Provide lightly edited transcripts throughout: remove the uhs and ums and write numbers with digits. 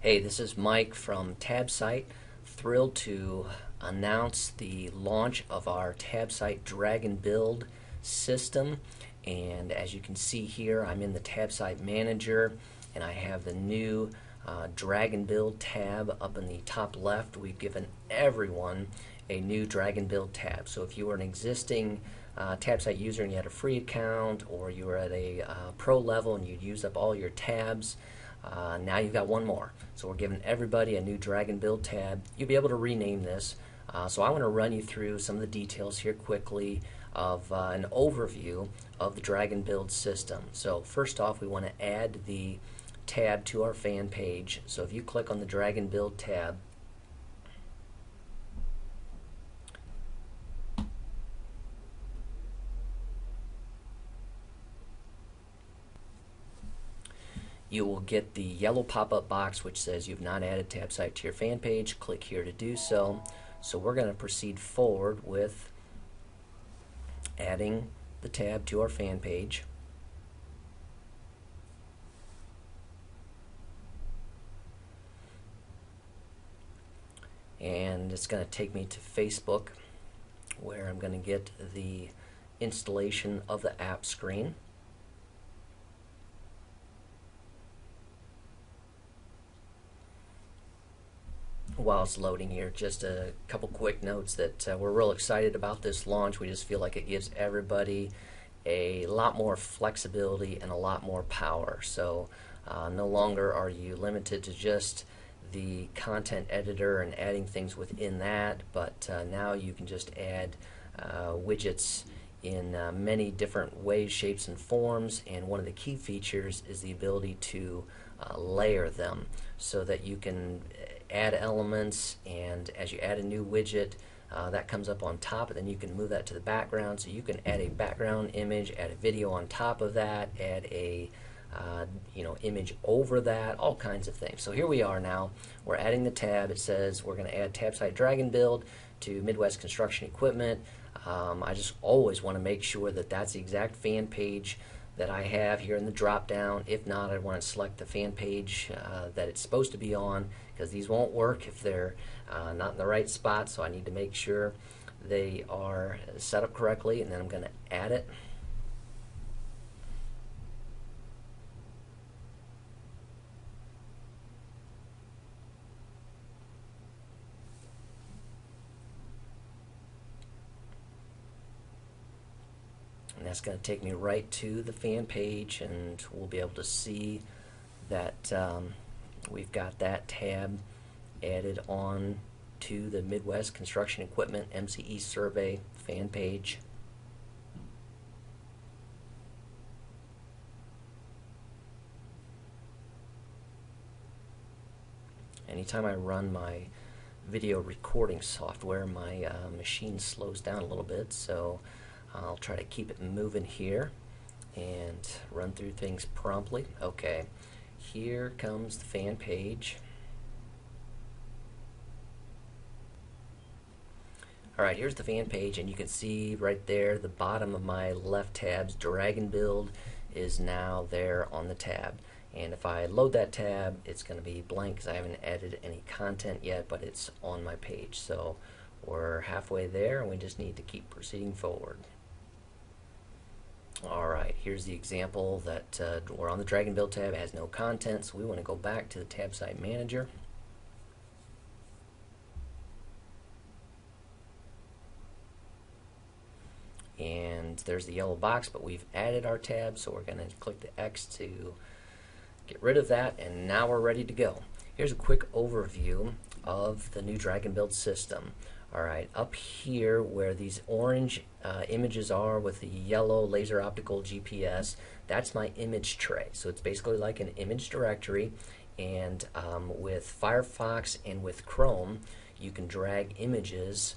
Hey, this is Mike from TabSite. Thrilled to announce the launch of our TabSite DragNBuild system. And as you can see here, I'm in the TabSite Manager, and I have the new DragNBuild tab up in the top left. We've given everyone a new DragNBuild tab. So if you were an existing TabSite user and you had a free account, or you were at a pro level and you'd used up all your tabs, now you've got one more. So we're giving everybody a new DragNBuild tab. You'll be able to rename this. So I want to run you through some of the details here quickly of an overview of the DragNBuild system. So first off, we want to add the tab to our fan page. So if you click on the DragNBuild tab, you will get the yellow pop-up box which says you've not added TabSite to your fan page. Click here to do so. So we're going to proceed forward with adding the tab to our fan page. And it's going to take me to Facebook, where I'm going to get the installation of the app screen. While it's loading here, just a couple quick notes that we're real excited about this launch. We just feel like it gives everybody a lot more flexibility and a lot more power. So no longer are you limited to just the content editor and adding things within that, but now you can just add widgets in many different ways, shapes, and forms. And one of the key features is the ability to layer them so that you can add elements, and as you add a new widget, that comes up on top, and then you can move that to the background. So you can add a background image, add a video on top of that, add a image over that, all kinds of things. So here we are now. We're adding the tab. It says we're going to add TabSite DragNBuild to Midwest Construction Equipment. I just always want to make sure that that's the exact fan page that I have here in the drop down. If not, I want to select the fan page that it's supposed to be on, because these won't work if they're not in the right spot. So I need to make sure they are set up correctly, and then I'm going to add it. And that's going to take me right to the fan page, and we'll be able to see that we've got that tab added on to the Midwest Construction Equipment MCE Survey fan page. Anytime I run my video recording software, my machine slows down a little bit, so I'll try to keep it moving here and run through things promptly. Okay, here comes the fan page. Alright, here's the fan page, and you can see right there the bottom of my left tab's DragNBuild is now there on the tab. And if I load that tab, it's going to be blank because I haven't added any content yet, but it's on my page. So we're halfway there, and we just need to keep proceeding forward. Alright, here's the example that we're on the DragNBuild tab. It has no content, so we want to go back to the TabSite Manager. And there's the yellow box, but we've added our tab, so we're going to click the X to get rid of that, and now we're ready to go. Here's a quick overview of the new DragNBuild system. Alright, up here where these orange images are with the yellow laser optical GPS, that's my image tray. So it's basically like an image directory, and with Firefox and with Chrome, you can drag images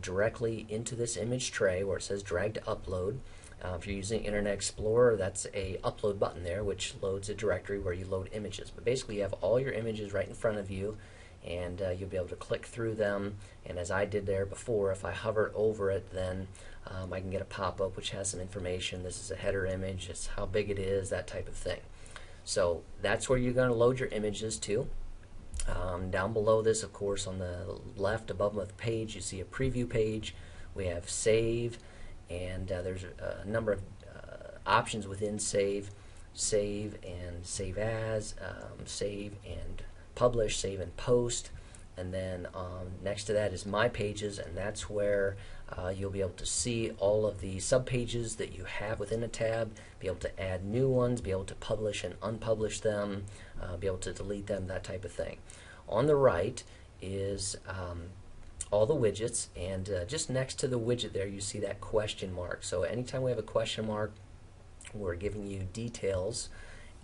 directly into this image tray where it says drag to upload. If you're using Internet Explorer, that's a upload button there, which loads a directory where you load images. But basically you have all your images right in front of you, and you'll be able to click through them. And as I did there before, if I hover over it, then I can get a pop-up which has some information. This is a header image, it's how big it is, that type of thing. So that's where you're going to load your images to. Down below this, of course, on the left above the page, you see a preview page. We have save, and there's a number of options within save. Save and save as, save and publish, save and post. And then next to that is My Pages, and that's where you'll be able to see all of the subpages that you have within a tab, be able to add new ones, be able to publish and unpublish them, be able to delete them, that type of thing. On the right is all the widgets, and just next to the widget there you see that question mark. So anytime we have a question mark, we're giving you details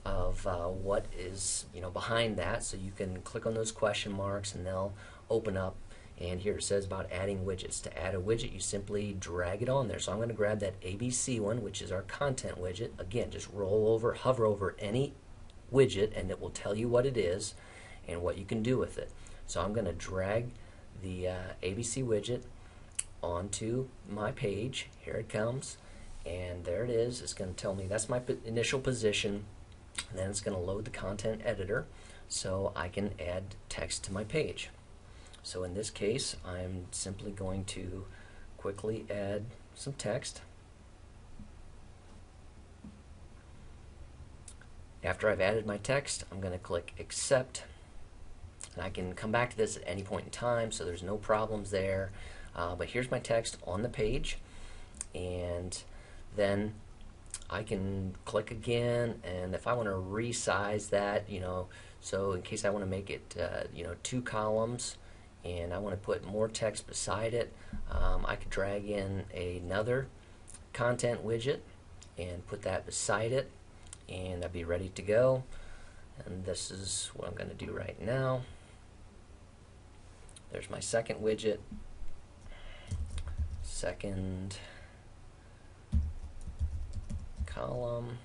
of what is behind that, so you can click on those question marks and they'll open up. And here it says about adding widgets. To add a widget, you simply drag it on there. So I'm going to grab that ABC one, which is our content widget. Again, just hover over any widget, and it will tell you what it is and what you can do with it. So I'm going to drag the ABC widget onto my page. Here it comes, and there it is. It's going to tell me that's my initial position. And then it's going to load the content editor so I can add text to my page. So in this case, I'm simply going to quickly add some text. After I've added my text, I'm going to click Accept. And I can come back to this at any point in time, so there's no problems there. But here's my text on the page, and then I can click again, and if I want to resize that, so in case I want to make it, 2 columns, and I want to put more text beside it, I could drag in another content widget and put that beside it, and I'd be ready to go. And this is what I'm going to do right now. There's my second widget, second column,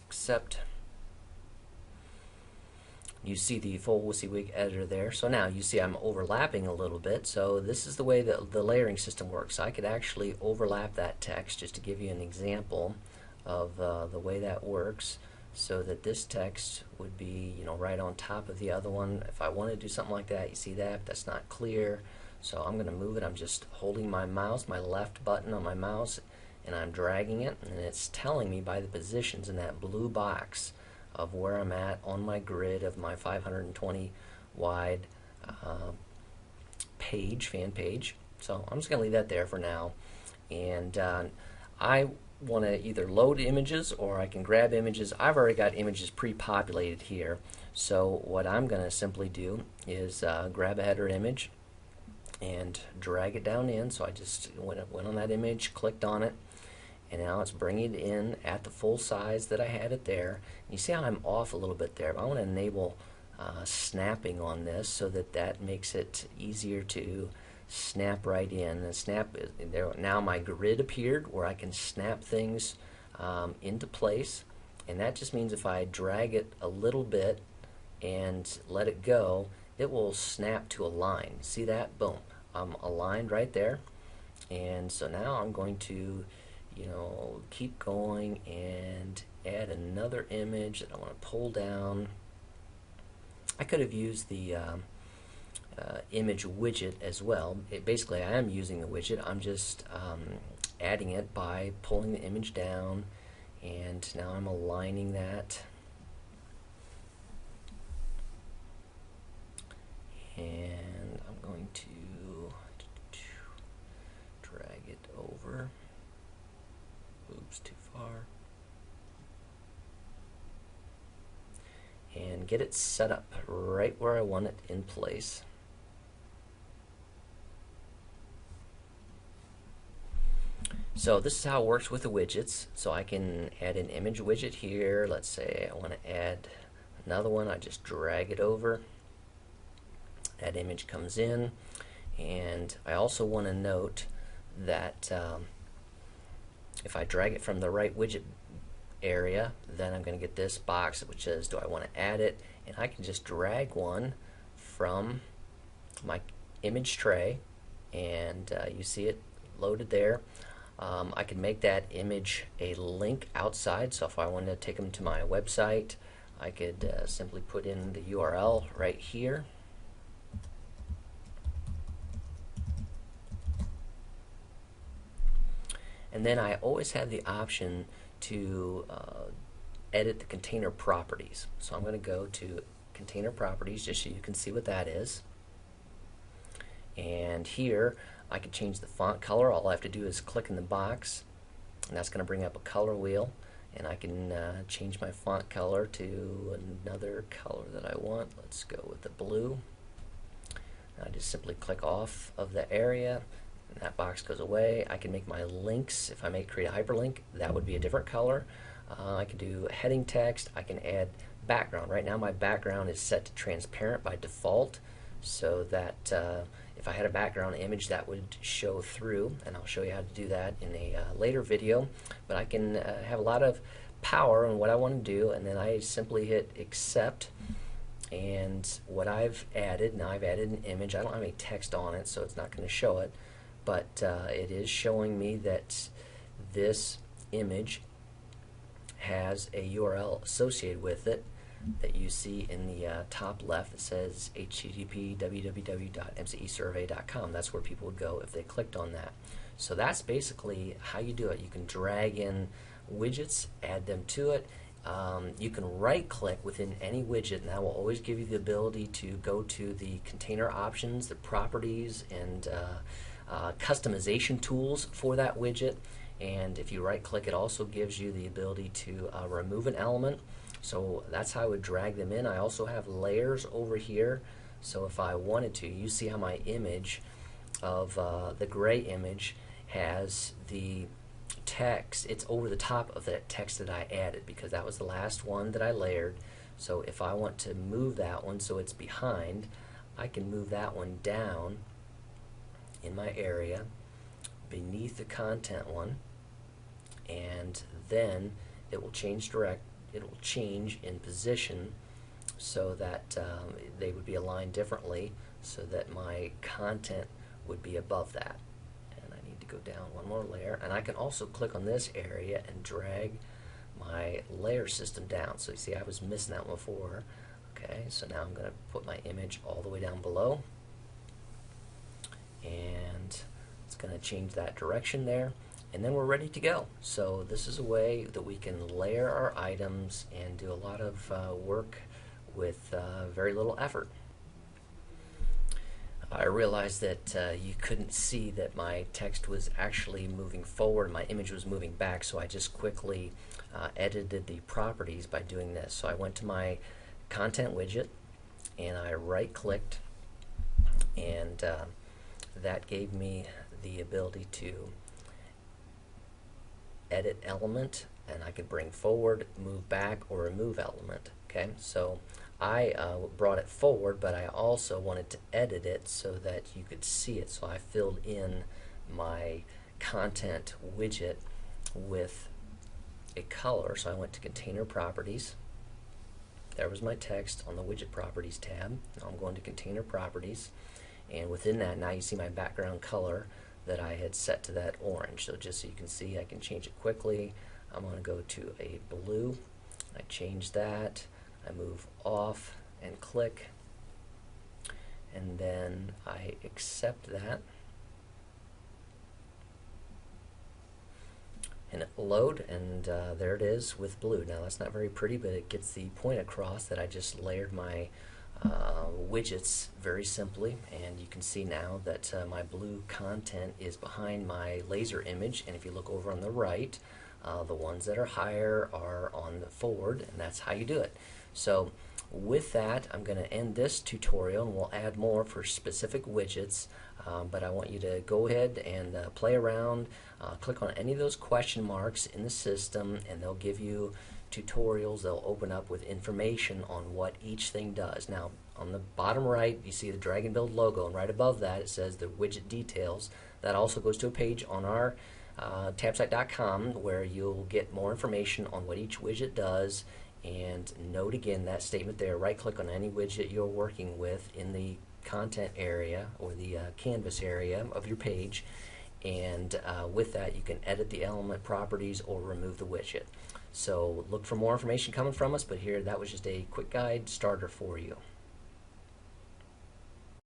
accept. You see the full WYSIWYG editor there. So now you see I'm overlapping a little bit. So this is the way that the layering system works. I could actually overlap that text just to give you an example of the way that works, so that this text would be right on top of the other one. If I want to do something like that, you see that, that's not clear. So I'm going to move it. I'm just holding my mouse, my left button on my mouse, and I'm dragging it, and it's telling me by the positions in that blue box of where I'm at on my grid of my 520 wide fan page. So I'm just going to leave that there for now. And I want to either load images or I can grab images. I've already got images pre-populated here. So what I'm going to simply do is grab a header image and drag it down in. So I just went on that image, clicked on it, and now it's bringing it in at the full size that I had it there. You see how I'm off a little bit there, but I want to enable snapping on this so that makes it easier to snap right in. And snap there. Now my grid appeared where I can snap things into place, and that just means if I drag it a little bit and let it go, it will snap to a line. See that? Boom. I'm aligned right there. And so now I'm going to keep going and add another image that I want to pull down. I could have used the image widget as well. Basically, I am using the widget. I'm just adding it by pulling the image down, and now I'm aligning that. And I'm going to drag it over. Oops, too far. And get it set up right where I want it in place. So this is how it works with the widgets. So I can add an image widget here. Let's say I want to add another one. I just drag it over. That image comes in, and I also want to note that if I drag it from the right widget area, then I'm going to get this box which says, do I want to add it? And I can just drag one from my image tray, and you see it loaded there. I can make that image a link outside, so if I wanted to take them to my website, I could simply put in the URL right here. And then I always have the option to edit the container properties. So I'm going to go to container properties just so you can see what that is. And here I can change the font color. All I have to do is click in the box, and that's going to bring up a color wheel, and I can change my font color to another color that I want. Let's go with the blue. I just simply click off of the area, and that box goes away. I can make my links. If I create a hyperlink, that would be a different color. I can do heading text. I can add background. Right now my background is set to transparent by default, so that if I had a background image, that would show through, and I'll show you how to do that in a later video. But I can have a lot of power in what I want to do, and then I simply hit accept. And what I've added, now I've added an image. I don't have any text on it, so it's not going to show it, but it is showing me that this image has a URL associated with it that you see in the top left that says http www.mcesurvey.com. That's where people would go if they clicked on that. So that's basically how you do it. You can drag in widgets, add them to it. You can right click within any widget, and that will always give you the ability to go to the container options, the properties, and customization tools for that widget. And if you right click, it also gives you the ability to remove an element. So that's how I would drag them in. I also have layers over here, so if I wanted to, you see how my image of the gray image has the text. It's over the top of that text that I added because that was the last one that I layered. So if I want to move that one so it's behind, I can move that one down in my area beneath the content one, and then it will change in position so that they would be aligned differently, so that my content would be above that. And I need to go down one more layer, and I can also click on this area and drag my layer system down. So you see I was missing that one before. Okay, so now I'm going to put my image all the way down below, and it's going to change that direction there, and then we're ready to go. So this is a way that we can layer our items and do a lot of work with very little effort. I realized that you couldn't see that my text was actually moving forward, my image was moving back, so I just quickly edited the properties by doing this. So I went to my content widget and I right clicked, and that gave me the ability to edit element, and I could bring forward, move back, or remove element. Okay, so I brought it forward, but I also wanted to edit it so that you could see it. So I filled in my content widget with a color. So I went to container properties. There was my text on the widget properties tab. Now I'm going to container properties, and within that now you see my background color that I had set to that orange. So just so you can see, I can change it quickly. I'm going to go to a blue. I change that. I move off and click, and then I accept that, and it will load, and there it is with blue. Now that's not very pretty, but it gets the point across that I just layered my widgets very simply, and you can see now that my blue content is behind my laser image, and if you look over on the right, the ones that are higher are on the forward, and that's how you do it. So with that, I'm going to end this tutorial, and we'll add more for specific widgets, but I want you to go ahead and play around, click on any of those question marks in the system, and they'll give you tutorials. They'll open up with information on what each thing does. Now on the bottom right you see the DragNBuild logo, and right above that it says the widget details. That also goes to a page on our TabSite.com where you'll get more information on what each widget does. And note again that statement there, right click on any widget you're working with in the content area or the canvas area of your page, and with that you can edit the element properties or remove the widget. So look for more information coming from us, but here that was just a quick guide starter for you.